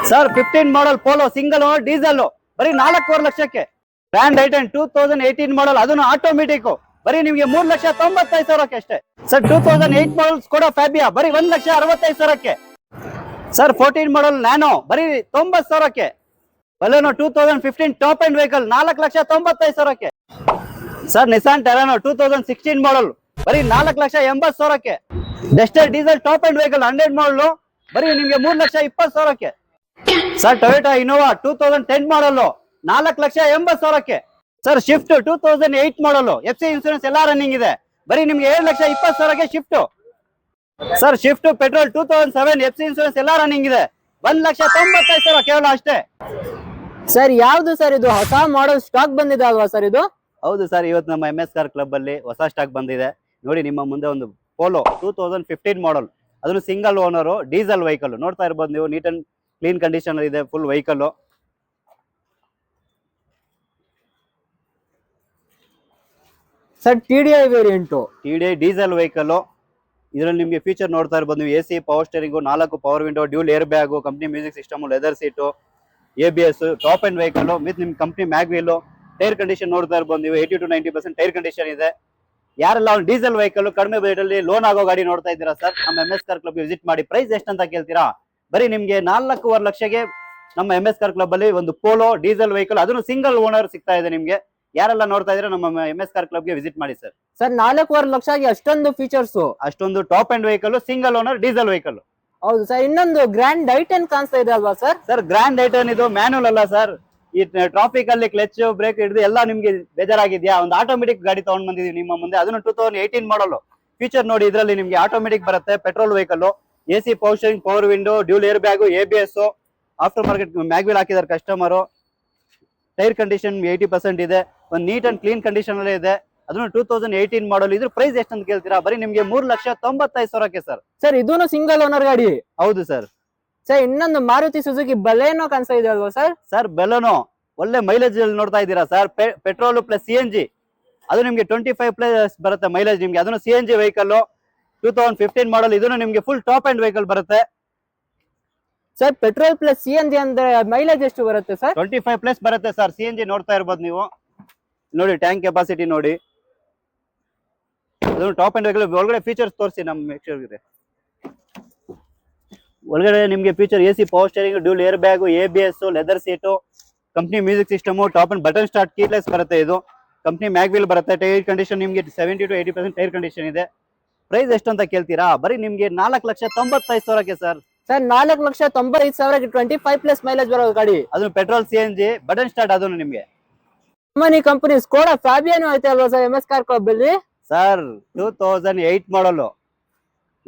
Sir 15 ಮಾಡಲ್ polo single owner diesel ಬರೀ 4.5 ಲಕ್ಷಕ್ಕೆ. Brand i ten 2018 ಮಾಡಲ್ ಅದನ್ನು ಆಟೋಮೆಟಿಕ್ ಬರೀ ನಿಮಗೆ 3,95,000 ಅಷ್ಟೇ. ಸರ್ 2008 ಮಾಡಲ್ ಸ್ಕೋಡಾ ಫ್ಯಾಬಿಯಾ ಬರೀ 1,65,000. ಸರ್ 14 ಮಾಡಲ್ ನ್ಯಾನೋ ಬರೀ 90,000. Baleno 2015 top end vehicle 4,95,000. Sir Nissan Terrano 2016 model ಬರೀ 4,80,000. Duster diesel top end vehicle 100 model ಬರೀ ನಿಮಗೆ 3,20,000. Sir Toyota Innova 2010 model 4,80,000. Sir Swift 2008 model FC insurance ಎಲ್ಲಾ ರನ್ನಿಂಗ್ ಇದೆ ಬರೀ ನಿಮ್ಗೆ 7,20,000 Swift. Sir Swift petrol 2007 FC insurance ಎಲ್ಲಾ running ಇದೆ 1,95,000 ಕೇವಲ ಅಷ್ಟೇ. ಸರ್ ಯಾವ್ದು ಸರ್ ಇದು ಹೊಸ ಮಾಡಲ್ ಸ್ಟಾಕ್ ಬಂದಿದೆ ಅಲ್ವಾ ಸರ್ ಇದು? ಹೌದು ಸರ್, ಇವತ್ತು ನಮ್ಮ MS ಕಾರ್ ಕ್ಲಬ್ ಅಲ್ಲಿ ಹೊಸ ಸ್ಟಾಕ್ ಬಂದಿದೆ ನೋಡಿ. ನಿಮ್ಮ ಮುಂದೆ ಒಂದು ಪೋಲೋ 2015 ಮಾಡಲ್, ಅದನ್ನು ಸಿಂಗಲ್ ಓನರ್ ಡೀಸೆಲ್ ವೆಹಿಕಲ್ ನೋಡ್ತಾ ಇರ್ಬೋದು ನೀವು. ನೀಟ್ ಅಂಡ್ ಕ್ಲೀನ್ ಕಂಡೀಷನ್ ಇದೆ full vehicle. Sir TDI variant, TDI diesel vehicle. ಇದರಲ್ಲಿ ನಿಮಗೆ ಫೀಚರ್ ನೋಡ್ತಾ ಇರ್ಬೋದು ನೀವು. AC power steering, 4 power window, dual air bag, company music system, leather seat, ABS, top end vehicle with ನಿಮ್ company mag wheel. Tyre condition ನೋಡ್ತಾ ಇರ್ಬೋದು ನೀವು. 80 to 90% tyre condition ಇದೆ. ಯಾರೆಲ್ಲ ಒಂದು ಡೀಸೆಲ್ ವೆಹಿಕಲ್ ಕಡಿಮೆ ಬಜೆಟ್ ಅಲ್ಲಿ ಲೋನ್ ಆಗೋ ಗಾಡಿ ನೋಡ್ತಾ ಇದ್ದೀರಾ ಸರ್, ನಮ್ಮ MS ಕಾರ್ ಕ್ಲಬ್ ವಿಸಿಟ್ ಮಾಡಿ. ಪ್ರೈಸ್ ಎಷ್ಟಂತ ಕೇಳ್ತೀರಾ? ಬರೀ ನಿಮ್ಗೆ 4.5 ಲಕ್ಷಕ್ಕೆ ನಮ್ಮ MS ಕಾರ್ ಕ್ಲಬ್ ಅಲ್ಲಿ ಒಂದು ಪೋಲೋ ಡೀಸೆಲ್ ವೆಹಿಕಲ್, ಅದನ್ನು ಸಿಂಗಲ್ ಓನರ್ ಸಿಗ್ತಾ ಇದೆ ನಿಮ್ಗೆ. ಯಾರೆಲ್ಲ ನೋಡ್ತಾ ಇದ್ರೆ ನಮ್ಮ MS ಕಾರ್ ಕ್ಲಬ್ಗೆ ವಿಸಿಟ್ ಮಾಡಿ ಸರ್. ಸರ್ 4.5 ಲಕ್ಷಕ್ಕೆ ಅಷ್ಟೊಂದು ಫೀಚರ್ಸ್, ಅಷ್ಟೊಂದು top end vehicle, single owner diesel vehicle. ಹೌದು ಸರ್. ಇನ್ನೊಂದು ಗ್ರ್ಯಾಂಡ್ ಐಟನ್ ಕಾಣಿಸ್ತಾ ಇದೆ ಅಲ್ವಾ ಸರ್? ಸರ್ ಗ್ರ್ಯಾಂಡ್ ಐಟನ್ ಇದು ಮ್ಯಾನುವಲ್ ಅಲ್ಲ ಸರ್. ಈ ಟ್ರಾಫಿಕ್ ಅಲ್ಲಿ ಕ್ಲಚ್ ಬ್ರೇಕ್ ಹಿಡಿದು ಎಲ್ಲ ನಿಮ್ಗೆ ಬೇಜಾರಾಗಿದ್ಯಾ? ಒಂದು ಆಟೋಮೆಟಿಕ್ ಗಾಡಿ ತಗೊಂಡ್ ಬಂದಿದೀವಿ ನಿಮ್ಮ ಮುಂದೆ, ಅದನ್ನು 2018 ಮಾಡಲ್. ಫೀಚರ್ ನೋಡಿ, ಇದರಲ್ಲಿ ನಿಮ್ಗೆ ಆಟೋಮೆಟಿಕ್ ಬರುತ್ತೆ, petrol vehicle, AC power steering, power window, dual air bag, ABS, after market mag wheel ಹಾಕಿದಾರೆ ಕಸ್ಟಮರ್. ಟೈರ್ ಕಂಡೀಷನ್ 80% ಇದೆ, ಒಂದು ನೀಟ್ ಅಂಡ್ ಕ್ಲೀನ್ ಕಂಡೀಷನ್ ಅಲ್ಲೇ ಇದೆ. ಅದನ್ನು 2018 ಮಾಡಲ್. ಇದ್ರ ಪ್ರೈಸ್ ಎಷ್ಟಂತ ಕೇಳ್ತೀರಾ? ಬರೀ ನಿಮ್ಗೆ 3,95,000 ಸರ್. ಸರ್ ಇದೂನು ಸಿಂಗಲ್ ಓನರ್ ಗಾಡಿ? ಹೌದು ಸರ್. ಸರ್ ಇನ್ನೊಂದು ಮಾರುತಿ ಸುಜುಕಿ ಬಲೆನೋ ಕಾಣಿಸ್ತಾ ಇದೆ ಅಲ್ವಾ ಸರ್? ಸರ್ ಬೆಲೋನೋ ಒಳ್ಳೆ ಮೈಲೇಜ್ ನೋಡ್ತಾ ಇದ್ದೀರಾ ಸರ್. ಪೆಟ್ರೋಲ್ ಪ್ಲಸ್ CNG, ಅದು ನಿಮ್ಗೆ 25+ ಬರುತ್ತೆ ಮೈಲೇಜ್ ನಿಮ್ಗೆ. ಅದನ್ನು CNG ವೆಹಿಕಲ್ 2015 ಮಾಡಲ್. ಇದನ್ನು ನಿಮ್ಗೆ ಫುಲ್ ಟಾಪ್ ಅಂಡ್ ವೆಹಿಕಲ್ ಬರುತ್ತೆ. ಸರ್ ಪೆಟ್ರೋಲ್ ಪ್ಲಸ್ CNG ಅಂದ್ರೆ ಮೈಲೇಜ್ ಎಷ್ಟು ಬರುತ್ತೆ ಸರ್? 25+ ಬರುತ್ತೆ ಸರ್. CNG ನೋಡ್ತಾ ಇರ್ಬೋದು ನೀವು. ನೋಡಿ ಟ್ಯಾಂಕ್ ಕೆಪಾಸಿಟಿ ನೋಡಿ, ಅದನ್ನು ಟಾಪ್ ಅಂಡ್ ವೆಹಿಕಲ್. ಒಳಗಡೆ ಫೀಚರ್ಸ್ ತೋರಿಸಿ ನಮ್ಮ ಇದೆ. ಒಳಗಡೆ ನಿಮ್ಗೆ feature AC power steering, dual air bag, ABS, leather seat, company music system, top and button start, keyless ಬರುತ್ತೆ. ಇದು ಕಂಪ್ನಿ ಮ್ಯಾಗ್ವಿಲ್ ಬರುತ್ತೆ. ಟೈರ್ ಕಂಡೀಷನ್ ನಿಮ್ಗೆ 70 to 80% ಟೈರ್ ಕಂಡೀಷನ್ ಇದೆ. ಪ್ರೈಸ್ ಎಷ್ಟು ಅಂತ ಕೇಳ್ತೀರಾ? ಬರೀ ನಿಮ್ಗೆ 4,95,000 ಸರ್. ಸರ್ 4,95,000 25+ ಮೈಲೇಜ್ ಬರೋ ಗಾಡಿ, ಅದನ್ನು ಪೆಟ್ರೋಲ್ CNG ಬಟನ್ ಸ್ಟಾರ್ಟ್. ಅದನ್ನು ನಿಮ್ಗೆ ಕಂಪನಿ ಸ್ಕೋಡಾ ಫ್ಯಾಬಿಯಾನು ಐತೆ ಅಲ್ವಾ ಸರ್ MS ಕಾರ್ ಕ್ಲಬ್ ಅಲ್ಲಿ? ಸರ್ 2008 ಮಾಡಲ್.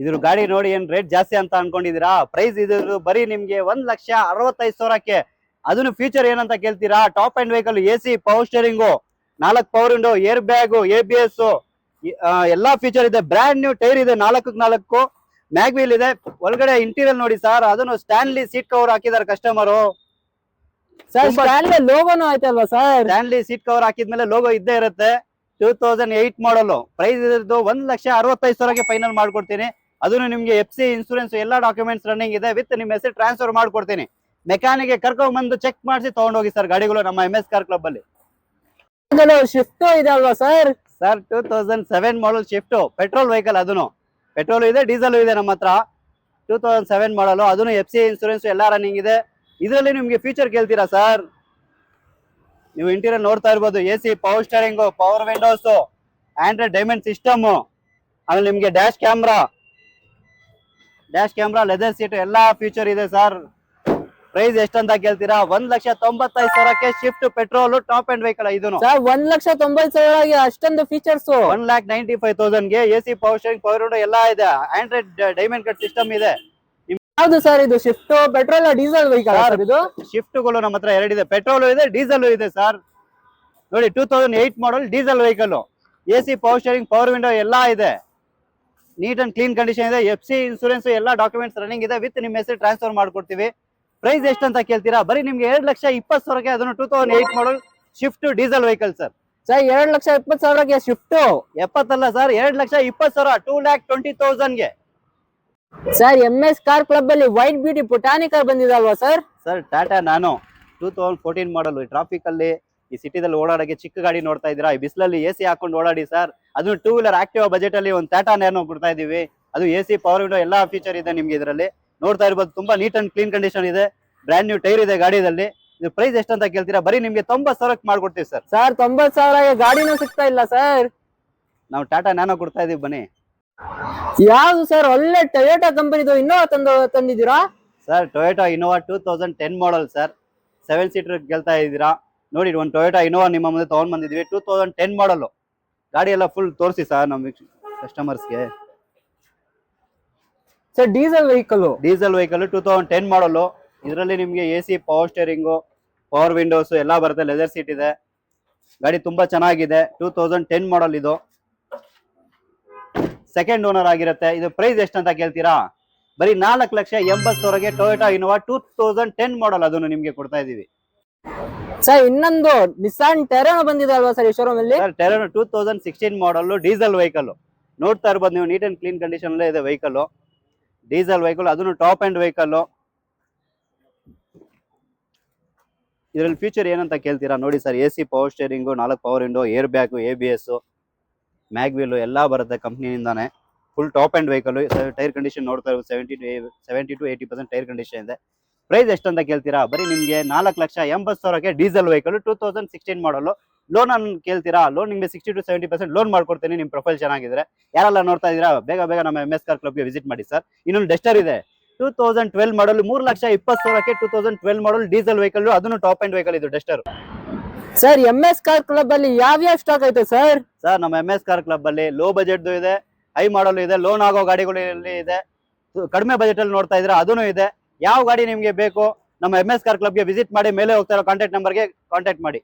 ಇದ್ರ ಗಾಡಿ ನೋಡಿ ಏನ್ ರೇಟ್ ಜಾಸ್ತಿ ಅಂತ ಅನ್ಕೊಂಡಿದೀರಾ? ಪ್ರೈಸ್ ಇದ್ರು ಬರೀ ನಿಮ್ಗೆ 1,65,000. ಅದನ್ನು ಫ್ಯೂಚರ್ ಏನಂತ ಕೇಳ್ತೀರಾ? Top end vehicle, AC power steering, 4 power window, air bag, ABS ಎಲ್ಲಾ ಫೀಚರ್ ಇದೆ. ಬ್ರ್ಯಾಂಡ್ ನ್ಯೂ ಟೈರ್ ಇದೆ 4x4, ಮ್ಯಾಗ್ವೀಲ್ ಇದೆ. ಒಳಗಡೆ ಇಂಟೀರಿಯರ್ ನೋಡಿ ಸರ್, ಅದನ್ನು ಸ್ಟ್ಯಾನ್ಲಿ ಸೀಟ್ ಕವರ್ ಹಾಕಿದಾರೆ ಕಸ್ಟಮರ್. ಸರ್ ಸ್ಟ್ಯಾನ್ಲಿ ಲೋಗೋನು ಐತೆ ಅಲ್ವಾ ಸರ್? ಸ್ಟ್ಯಾನ್ಲಿ ಸೀಟ್ ಕವರ್ ಹಾಕಿದ್ಮೇಲೆ ಲೋಗೋ ಇದ್ದೇ ಇರುತ್ತೆ. 2008 ಮಾಡಲ್. ಪ್ರೈಸ್ ಇದ್ದು 1,65,000 ಫೈನಲ್ ಮಾಡ್ಕೊಡ್ತೀನಿ. ಅದನ್ನು ನಿಮ್ಗೆ FC ಇನ್ಸೂರೆನ್ಸ್ ಎಲ್ಲಾ ಡಾಕ್ಯುಮೆಂಟ್ಸ್ ರನ್ನಿಂಗ್ ಇದೆ. ವಿತ್ ನಿಮ್ಮ ಹೆಸರು ಟ್ರಾನ್ಸ್ಫರ್ ಮಾಡ್ಕೊಡ್ತೀನಿ. ಮೆಕ್ಯಾನಿಕ್ ಕರ್ಕೊಂಡ್ ಬಂದು ಚೆಕ್ ಮಾಡಿಸಿ ತಗೊಂಡೋಗಿ ಸರ್ ಗಾಡಿಗಳು ನಮ್ಮ MS ಕಾರ್ ಕ್ಲಬ್ ಅಲ್ಲಿ. ಶಿಫ್ಟ್ ಇದೆ ಅಲ್ವಾ ಸರ್? ಸರ್ 2007 ಮಾಡಲ್ ಶಿಫ್ಟ್ ಪೆಟ್ರೋಲ್ ವೆಹಿಕಲ್. ಅದನ್ನು ಪೆಟ್ರೋಲ್ ಇದೆ, ಡೀಸೆಲ್ ಇದೆ ನಮ್ಮ ಹತ್ರ. 2007 ಮಾಡಲ್, ಅದನ್ನು FC ಇನ್ಸೂರೆನ್ಸ್ ಎಲ್ಲಾ ರನ್ನಿಂಗ್ ಇದೆ. ಇದರಲ್ಲಿ ನಿಮ್ಗೆ ಫೀಚರ್ ಕೇಳ್ತೀರಾ ಸರ್? ನೀವು ಇಂಟೀರಿಯರ್ ನೋಡ್ತಾ ಇರ್ಬೋದು. AC power steering, power Windows, Android diamond system, ಆಮೇಲೆ ನಿಮ್ಗೆ ಡ್ಯಾಶ್ ಕ್ಯಾಮ್ರಾ, ಲೆದರ್ ಸೀಟ್ ಎಲ್ಲಾ ಫೀಚರ್ ಇದೆ ಸರ್. ಪ್ರೈಸ್ ಎಷ್ಟಂತ ಕೇಳ್ತೀರಾ? 1,95,000 shift petrol top end vehicle. ಇದನ್ನು ಸರ್ 1,90,000 ಅಷ್ಟೊಂದು features. 1,95,000 AC power steering, power window ಎಲ್ಲಾ ಇದೆ. ಆಂಡ್ರಾಯ್ಡ್ ಡೈಮಂಡ್ ಕಟ್ ಸಿಸ್ಟಮ್ ಇದೆ. ಯಾವ್ದು ಸರ್ ಇದು? ಶಿಫ್ಟ್ ಪೆಟ್ರೋಲ್ ಡೀಸೆಲ್ ವೆಹಿಕಲ್ ಇದು? ಶಿಫ್ಟ್ ಗಳು ನಮ್ಮ ಹತ್ರ 2 ಇದೆ, ಪೆಟ್ರೋಲ್ ಇದೆ, ಡೀಸೆಲ್ ಇದೆ ಸರ್. ನೋಡಿ 2008 ಮಾಡಲ್ diesel vehicle, AC power steering, power window ಎಲ್ಲಾ ಇದೆ. ನೀಟ್ ಅಂಡ್ ಕ್ಲೀನ್ ಕಂಡೀಷನ್ ಇದೆ. FC ಇನ್ಸೂರೆನ್ಸ್ ಎಲ್ಲಾ ಡಾಕ್ಯುಮೆಂಟ್ಸ್ ರನ್ನಿಂಗ್ ಇದೆ. ವಿತ್ ನಿಮ್ಮ ಹೆಸರು ಟ್ರಾನ್ಸ್ಫರ್ ಮಾಡ್ಕೊಡ್ತೀವಿ. ಪ್ರೈಸ್ ಎಷ್ಟಂತ ಕೇಳ್ತೀರಾ? ಬರೀ ನಿಮ್ಗೆ 2,20,000. ಅದನ್ನು 2008 model Swift diesel vehicle sir. Sir 2,20,000 Swift? 70 ಅಲ್ಲ sir, 2,20,000, 2,20,000. Sir MS car club ಅಲ್ಲಿ ವೈಟ್ ಬ್ಯೂಟಿ ಪುಟಾನಿ ಕಾರ್ ಬಂದಿದೆ ಅಲ್ವಾ ಸರ್? Sir Tata Nano 2014 model traffic ಅಲ್ಲಿ ಈ ಸಿಟಿದಲ್ಲಿ ಓಡಾಡಕ್ಕೆ ಚಿಕ್ಕ ಗಾಡಿ ನೋಡ್ತಾ ಇದ್ದೀರಾ, ಈ ಬಿಸಿಲಲ್ಲಿ AC ಹಾಕೊಂಡು ಓಡಾಡಿ ಸರ್. ಅದು 2 ವೀಲರ್ ಆಕ್ಟಿವ್ ಬಜೆಟ್ ಅಲ್ಲಿ ಒಂದು ಟಾಟಾ ನ್ಯಾನೋ ಕೊಡ್ತಾ ಇದೀವಿ. ಅದು AC ಪವರ್ ವಿಂಡೋ ಎಲ್ಲಾ ಫೀಚರ್ ಇದೆ ನಿಮ್ಗೆ ಇದರಲ್ಲಿ. ನೋಡ್ತಾ ಇರ್ಬೋದು, ತುಂಬಾ ನೀಟ್ ಅಂಡ್ ಕ್ಲೀನ್ ಕಂಡೀಷನ್ ಇದೆ. ಬ್ರ್ಯಾಂಡ್ ನ್ಯೂ ಟೈರ್ ಇದೆ ಗಾಡಿಯಲ್ಲಿ. ಇದು ಪ್ರೈಸ್ ಎಷ್ಟಂತ ಕೇಳ್ತೀರಾ? ಬರೀ ನಿಮ್ಗೆ 90,000ಕ್ಕೆ ಮಾಡ್ಕೊಡ್ತೀವಿ ಸರ್. ಸರ್ 90,000 ಗಾಡಿನೂ ಸಿಗ್ತಾ ಇಲ್ಲ ಸರ್. ನಾವು ಟಾಟಾ ನ್ಯಾನೋ ಕೊಡ್ತಾ ಇದೀವಿ, ಬನ್ನಿ. ಯಾವ್ದು ಸರ್? ಒಳ್ಳೆ ಟೊಯೋಟಾ ಕಂಪನಿದು ಇನ್ನೋವಾ ತಂದಿದ್ದೀರಾ sir? Toyota Innova 2010 model sir. 7 seater ಗೆಲ್ತಾ ಇದ್ದೀರಾ. ನೋಡಿ, ಒಂದು ಟೊಯೋಟಾ ಇನೋವಾ ನಿಮ್ಮ ಮುಂದೆ ತಗೊಂಡ್ ಬಂದಿದ್ವಿ. 2010 ಮಾಡಲ್ ಗಾಡಿ ಎಲ್ಲ ಫುಲ್ ತೋರಿಸಿ ಸರ್ ನಮ್ಮ ಕಸ್ಟಮರ್ಸ್ಗೆ. ಸರ್ ಡೀಸೆಲ್ ವೆಹಿಕಲ್ 2010 ಮಾಡಲ್. ಇದರಲ್ಲಿ ನಿಮ್ಗೆ AC, power steering, power Windows ಎಲ್ಲ ಬರುತ್ತೆ. ಲೆದರ್ ಸೀಟ್ ಇದೆ. ಗಾಡಿ ತುಂಬಾ ಚೆನ್ನಾಗಿದೆ. 2010 ಮಾಡಲ್ ಇದು. ಸೆಕೆಂಡ್ ಓನರ್ ಆಗಿರುತ್ತೆ. ಇದು ಪ್ರೈಸ್ ಎಷ್ಟಂತ ಕೇಳ್ತೀರಾ? ಬರೀ 4,80,000ಗೆ ಟೊಯೋಟಾ ಇನೋವಾ 2010 ಮಾಡಲ್ ಅದನ್ನು ನಿಮ್ಗೆ ಕೊಡ್ತಾ ಇದೀವಿ. ಸರ್ ಇನ್ನೊಂದು ನಿಸಾನ್ ಟೆರಾನೋ ಬಂದಿದೆ ಅಲ್ವಾ ಸರ್ ಈ ಶೋರೂಮ್ ಅಲ್ಲಿ? Sir Terrano 2016 model diesel vehicle. ನೋಡ್ತಾ ಇರ್ಬೋದು ನೀವು, ನೀಟ್ ಅಂಡ್ ಕ್ಲೀನ್ ಕಂಡೀಷನ್ ಅಲ್ಲೇ ಇದೆ ವೆಹಿಕಲ್. ಡೀಸೆಲ್ ವೆಹಿಕಲ್, ಅದನ್ನು ಟಾಪ್ ಅಂಡ್ ವೆಹಿಕಲ್. ಇದರಲ್ಲಿ ಫ್ಯೂಚರ್ ಏನಂತ ಕೇಳ್ತೀರಾ? ನೋಡಿ sir, AC, power steering, 4 power window, air bag, ABS, mag wheel ಎಲ್ಲ ಬರುತ್ತೆ ಕಂಪ್ನಿಯಿಂದಾನೆ. Full top end vehicle. Tyre condition ನೋಡ್ತಾ ಇರ್ಬೋದು, 70 to 80% ಟೈರ್ ಕಂಡೀಷನ್ ಇದೆ. ಪ್ರೈಸ್ ಎಷ್ಟಂತ ಕೇಳ್ತೀರಾ? ಬರೀ ನಿಮ್ಗೆ 4,80,000ಕ್ಕೆ ಡೀಸೆಲ್ ವೆಹಿಕಲ್ 2016 ಮಾಡಲ್. ಲೋನ್ ಅನ್ನು ಕೇಳ್ತೀರಾ? ಲೋನ್ ನಿಮ್ಗೆ 60 to 70% ಲೋನ್ ಮಾಡ್ಕೊಡ್ತೀನಿ, ನಿಮ್ ಪ್ರೊಫೈಲ್ ಚೆನ್ನಾಗಿದ್ರೆ. ಯಾರೆಲ್ಲ ನೋಡ್ತಾ ಇದೀರಾ, ಬೇಗ ಬೇಗ ನಮ್ಮ MS ಕಾರ್ ಕ್ಲಬ್ಗೆ ವಿಸಿಟ್ ಮಾಡಿ ಸರ್. ಇನ್ನೊಂದು ಡೆಸ್ಟರ್ ಇದೆ 2012 ಮಾಡಲ್, 3,20,000ಕ್ಕೆ 2012 ಮಾಡಲ್ ಡೀಸೆಲ್ ವೆಹಿಕಲ್. ಅದನ್ನು ಟಾಪ್ ಅಂಡ್ ವೆಹಿಕಲ್ ಇದು Duster. Sir MS car club ಅಲ್ಲಿ ಯಾವ ಸ್ಟಾಕ್ ಐತೆ ಸರ್? ಸರ್ ನಮ್ಮ MS ಕಾರ್ ಕ್ಲಬ್ ಅಲ್ಲಿ ಲೋ ಬಜೆಟ್ ಇದೆ, ಹೈ ಮಾಡಲ್ ಇದೆ, ಲೋನ್ ಆಗೋ ಗಾಡಿಗಳಲ್ಲಿ ಇದೆ. ಕಡಿಮೆ ಬಜೆಟ್ ಅಲ್ಲಿ ನೋಡ್ತಾ ಇದ್ರೆ ಅದನ್ನು ಇದೆ. ಯಾವ ಗಾಡಿ ನಿಮ್ಗೆ ಬೇಕು ನಮ್ಮ MS ಕಾರ್ ಕ್ಲಬ್ಗೆ ವಿಸಿಟ್ ಮಾಡಿ. ಮೇಲೆ ಹೋಗ್ತಾ ಇರೋ ಕಾಂಟ್ಯಾಕ್ಟ್ ನಂಬರ್ಗೆ ಕಾಂಟ್ಯಾಕ್ಟ್ ಮಾಡಿ.